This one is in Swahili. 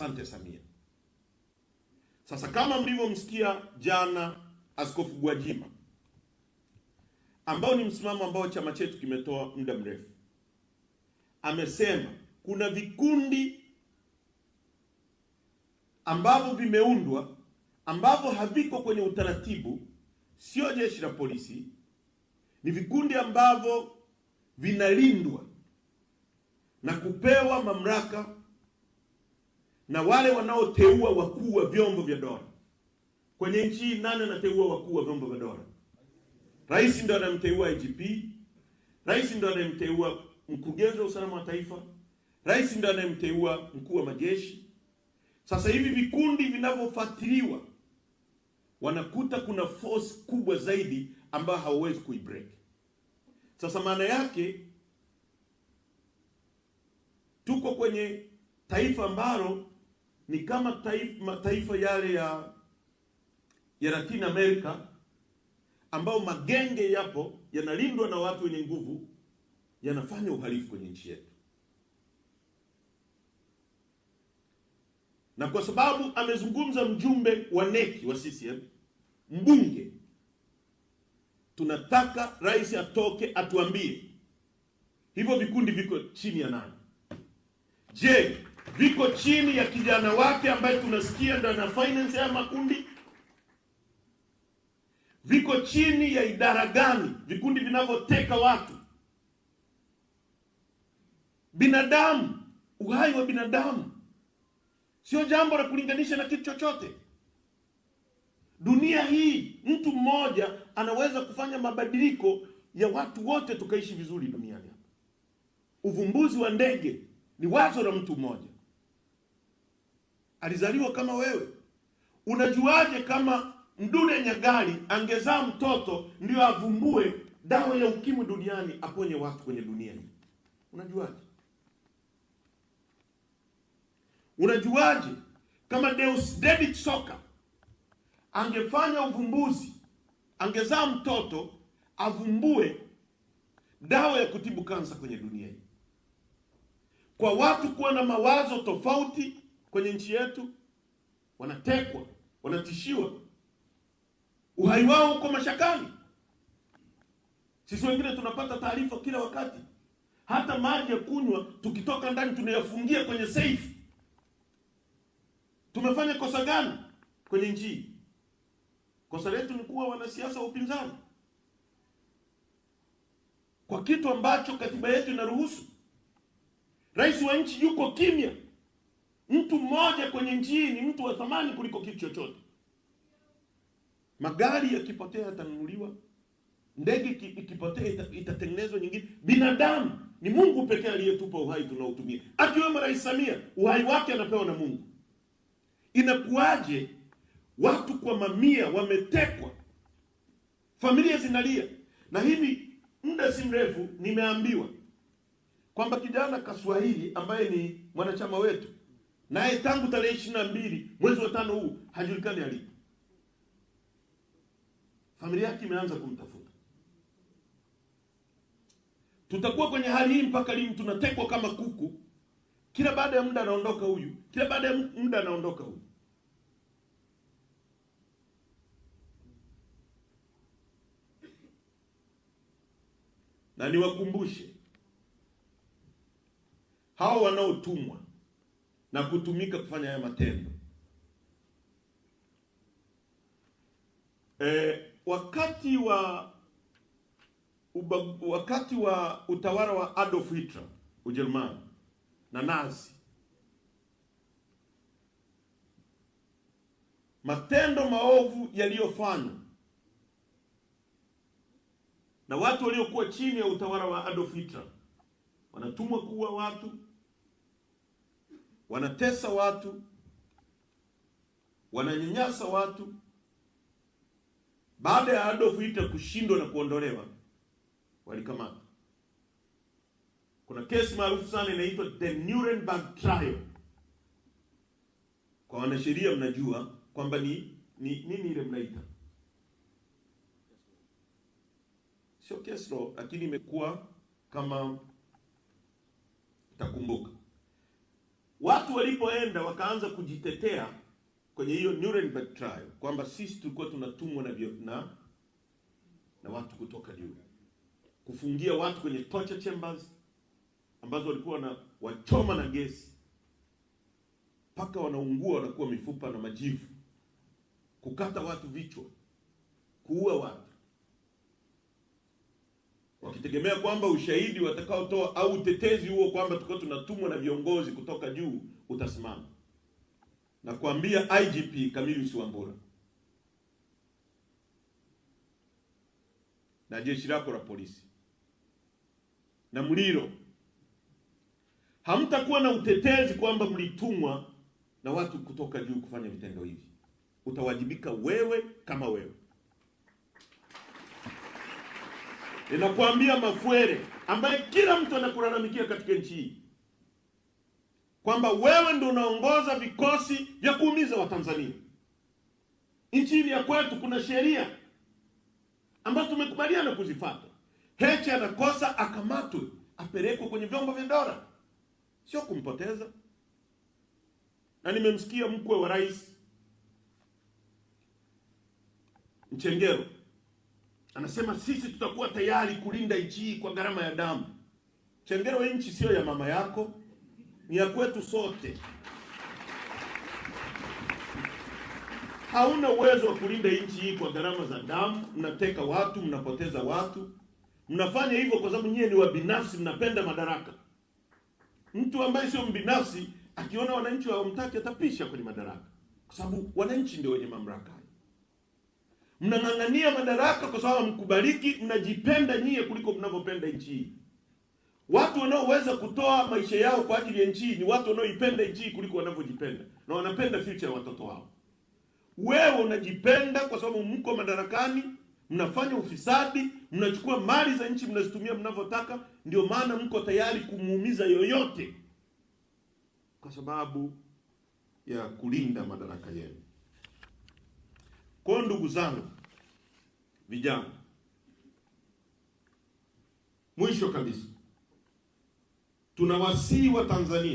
Asante Samia. Sasa kama mlivyomsikia jana Askofu Gwajima, ambao ni msimamo ambao chama chetu kimetoa muda mrefu, amesema kuna vikundi ambavyo vimeundwa ambavyo haviko kwenye utaratibu, sio jeshi la polisi, ni vikundi ambavyo vinalindwa na kupewa mamlaka na wale wanaoteua wakuu wa vyombo vya dola. Kwenye nchi hii nani anateua wakuu wa vyombo vya dola? Rais ndio anamteua IGP, rais ndio anamteua mkurugenzi wa usalama wa taifa, rais ndio anamteua mkuu wa majeshi. Sasa hivi vikundi vinavyofuatiliwa wanakuta kuna force kubwa zaidi ambayo hauwezi kuibreak. Sasa maana yake tuko kwenye taifa ambalo ni kama mataifa yale ya Latin America, ambao magenge yapo yanalindwa na watu wenye nguvu, yanafanya uhalifu kwenye nchi yetu. Na kwa sababu amezungumza mjumbe wa neki wa CCM, mbunge, tunataka rais atoke atuambie hivyo vikundi viko chini ya nani? Je, viko chini ya kijana wake ambaye tunasikia ndo na finance ya makundi? Viko chini ya idara gani? Vikundi vinavyoteka watu, binadamu, uhai wa binadamu sio jambo la kulinganisha na kitu chochote. Dunia hii mtu mmoja anaweza kufanya mabadiliko ya watu wote tukaishi vizuri duniani hapa. Uvumbuzi wa ndege ni wazo la mtu mmoja. Alizaliwa kama wewe. Unajuaje kama Mdude Nyagali angezaa mtoto ndio avumbue dawa ya ukimwi duniani, aponye watu kwenye dunia hii? Unajuaje? Unajuaje kama Deusdedit Soka angefanya uvumbuzi, angezaa mtoto avumbue dawa ya kutibu kansa kwenye dunia hii? Kwa watu kuwa na mawazo tofauti kwenye nchi yetu, wanatekwa, wanatishiwa, uhai wao uko mashakani. Sisi wengine tunapata taarifa kila wakati, hata maji ya kunywa tukitoka ndani tunayafungia kwenye safe. Tumefanya kosa gani kwenye nchi hii? Kosa letu ni kuwa wanasiasa wa upinzani kwa kitu ambacho katiba yetu inaruhusu. Rais wa nchi yuko kimya. Mtu mmoja kwenye nchi hii ni mtu wa thamani kuliko kitu chochote. Magari yakipotea yatanunuliwa, ndege ikipotea itatengenezwa nyingine. Binadamu ni Mungu pekee aliyetupa uhai tunaotumia, akiwemo Rais Samia, uhai wake anapewa na Mungu. Inakuwaje watu kwa mamia wametekwa, familia zinalia? Na hivi muda si mrefu nimeambiwa kwamba kijana Kaswahili ambaye ni mwanachama wetu, naye tangu tarehe 22 mwezi wa 5 huu hajulikani alipo. Familia yake imeanza kumtafuta. Tutakuwa kwenye hali hii mpaka lini? Tunatekwa kama kuku, kila baada ya muda anaondoka huyu, kila baada ya muda anaondoka huyu. Na niwakumbushe hao wanaotumwa na kutumika kufanya haya matendo, wakati wa utawala wa Adolf Hitler Ujerumani na Nazi, matendo maovu yaliyofanywa na watu waliokuwa chini ya utawala wa Adolf Hitler, wanatumwa kuua watu, wanatesa watu, wananyanyasa watu. Baada ya Adolf Hitler kushindwa na kuondolewa, walikamata. Kuna kesi maarufu sana inaitwa The Nuremberg Trial. Kwa wanasheria mnajua kwamba ni nini ile mnaita, sio case law, lakini imekuwa kama takumbuka. watu walipoenda wakaanza kujitetea kwenye hiyo Nuremberg trial kwamba sisi tulikuwa tunatumwa na watu kutoka juu, kufungia watu kwenye torture chambers ambazo walikuwa na wachoma na gesi mpaka wanaungua, wanakuwa mifupa na majivu, kukata watu vichwa, kuua watu, wakitegemea kwamba ushahidi watakaotoa au utetezi huo kwamba tulikuwa tunatumwa na viongozi kutoka juu utasimama. Na kuambia IGP Camillus Wambura na jeshi lako la polisi na Muliro, hamtakuwa na utetezi kwamba mlitumwa na watu kutoka juu kufanya vitendo hivi. Utawajibika wewe kama wewe. Ninakuambia Mafuere, ambaye kila mtu anakulalamikia katika nchi hii, kwamba wewe ndio unaongoza vikosi vya kuumiza Watanzania. Nchini ya kwetu kuna sheria ambazo tumekubaliana kuzifuata. Heche anakosa akamatwe, apelekwe kwenye vyombo vya dola, sio kumpoteza. Na nimemsikia mkwe wa rais Mchengero anasema sisi tutakuwa tayari kulinda nchi hii kwa gharama ya damu. Mchengero, hii nchi sio ya mama yako, ni ya kwetu sote. Hauna uwezo wa kulinda nchi hii kwa gharama za damu. Mnateka watu, mnapoteza watu. Mnafanya hivyo kwa sababu nyie ni wabinafsi, mnapenda madaraka. Mtu ambaye sio mbinafsi akiona wananchi hawamtaki atapisha kwenye madaraka, kwa sababu wananchi ndio wenye mamlaka. Mnang'ang'ania madaraka kwa sababu mkubaliki, mnajipenda nyie kuliko mnavyopenda nchi hii. Watu wanaoweza kutoa maisha yao kwa ajili ya nchi ni watu wanaoipenda nchi kuliko wanavyojipenda, na wanapenda future ya watoto wao. Wewe unajipenda kwa sababu mko madarakani, mnafanya ufisadi, mnachukua mali za nchi mnazitumia mnavyotaka, ndio maana mko tayari kumuumiza yoyote kwa sababu ya kulinda madaraka yenu. Kwa ndugu zangu vijana, mwisho kabisa tunawasihi wa Tanzania